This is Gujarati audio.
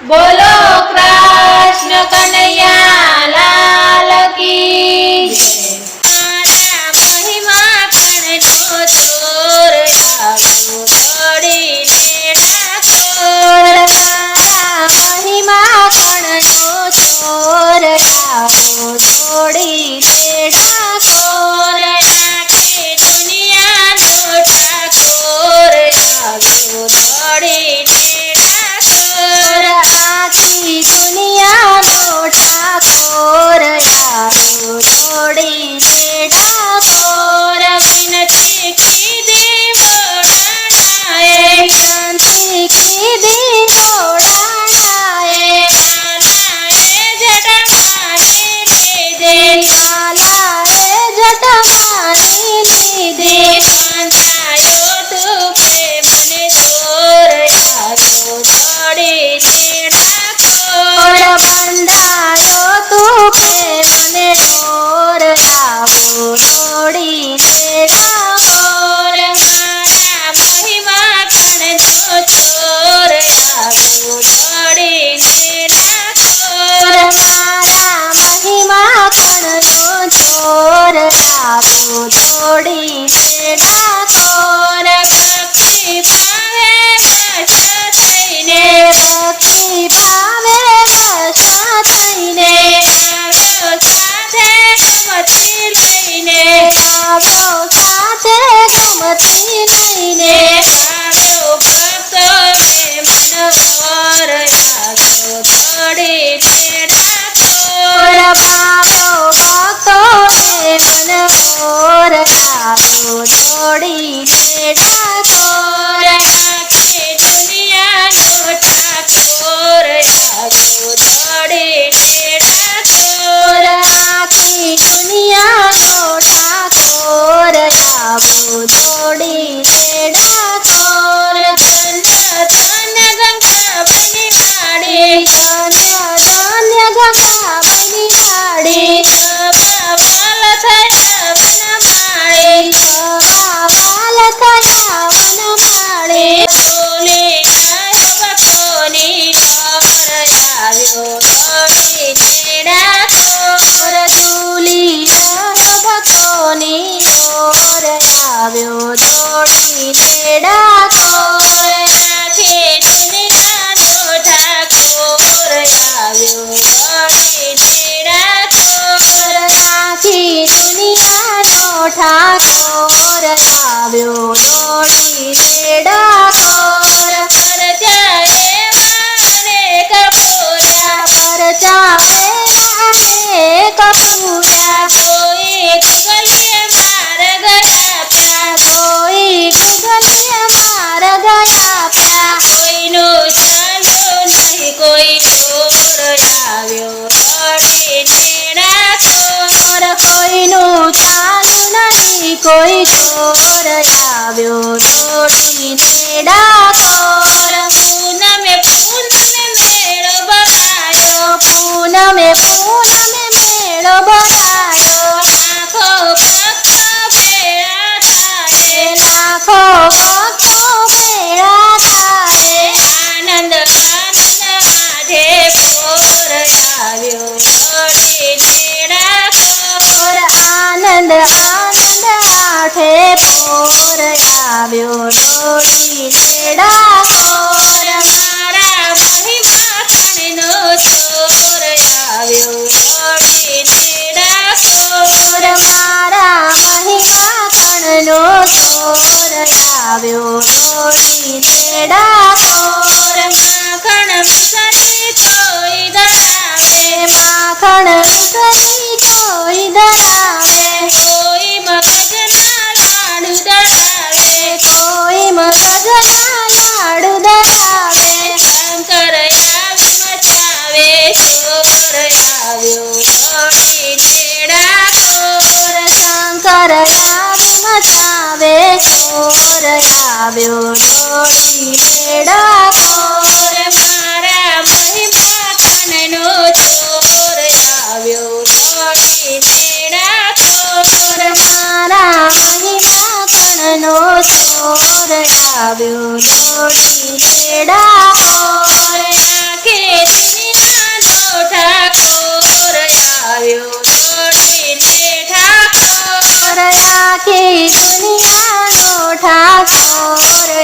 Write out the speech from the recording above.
બોલો કૃષ્ણ કનૈયા લાલ કી મારા મહિમા કણનો ચોર આવ્યો દોડીને ડાકોર. મારા મહિમા કણનો ચોર આવ્યો દોડીને ડાકોર. આખી દુનિયાનો ઠાકોર આવ્યો દોડીને ડાકોર. આખી દુનિયાનો ઠાકોર આવ્યો દોડીને ડાકોર. વિનતી કીધી વડાણાએ, વિનતી કીધી ઘોડાણાએ, લાલાએ જટામારી લીધે, લાલાએ જટામારી લીધે. બંધાયો તું પ્રેમને દોર આવ્યો દોડીને ડાકોર. બંધાયો તું પ્રેમને ડોર આવ્યો દોડીને ડાકોર. મારા મહિમા કણનો ચોર આવ્યો દોડીને ડાકોર. મારા મહિમા કણનો ચોર આવ્યો દોડીને ડાકોર. ભક્તિ ભાવે વશ થઈને, ભક્તિ ભાવે વશ થઈને આવ્યો સાથે ગમતી લઈને, આવ્યો સાથે ગમતી લઈને. આવ્યો ભક્તો પ્રેમનો વર આવ્યો દોડીને ડાકોર. ભાવ્યો ભક્તો મનોર આવ્યો દોડીને ડાકોર. આખી દુનિયાનો ઠાકોર આવ્યો દોડીને ડાકોર. આખી દુનિયાનો ઠાકોર આવ્યો દોડીને ડાકોર. ધન્ય ધન્ય ગંગાબની વાડી, ધન્ય ધન્ય ગંગાબની વાડી. સભાવાલ થયા વનમાળી, સભાવાલ થયા વનમાળી. ઝૂલી આવ્યો ભક્તોની ડોર આવ્યો દોડીને ડાકોર. ઝૂલી રહ્યો ભક્તોની ડોર આવ્યો દોડીને ડાકોર. આખી દુનિયાનો ઠાકોર આવ્યો દોડીને ડાકોર. આખી દુનિયાનો ઠાકોર આવ્યો દોડીને ડાકોર. પરચા એવા અનેક પૂર્યા, પરચા એવા અનેક પૂર્યા. કોઈ ગુગલીએ માર ગયા પ્યા, કોઈ ગુગલીએ માર ગયા પ્યા. કોઈનું ચાલ્યું નહીં, કોઈ ચોર આવ્યો દોડીને ડાકોર. કોઈનું ચાલ્યું નહીં, કોઈ ચોર આવ્યો દોડીને ડાકોર. પૂનમે પૂનમે મેળો ભરાયો, પૂનમે પૂનમે મેળો ભરાયો. લાખો ભક્તો ભેળા થાય, લાખો ભક્તો ભેળા થાય. આનંદ આનંદ માથે પોર આવ્યો દોડીને ડાકોર. આનંદ આનંદ આઠે પોર આવ્યો દોડીને ડાકોર. મારા મહિમા કણનો ચોર આવ્યો દોડીને ડાકોર. મારા મહિમા કણનો ચોર આવ્યો દોડીને ડાકોર. માખણ મિસરી કોઈ ધરાવે, માખણ મિસરી કોઈ ધરાવે. કોઈ મગજના લાડુ ધરાવે, કોઈ મગજના લાડુ ધરાવે. શંકર આવી મચાવે ચોર આવ્યો દોડીને ડાકોર. શંકર આવી મચાવે ચોર આવ્યો દોડીને ડાકોર. મારા મહિમા કણનો ચોર આવ્યો દોડીને ડાકોર. મારા મહિમા કણનો ચોર આવ્યો દોડીને ડાકોર. આખી આખી દુનિયાનો ઠાકોર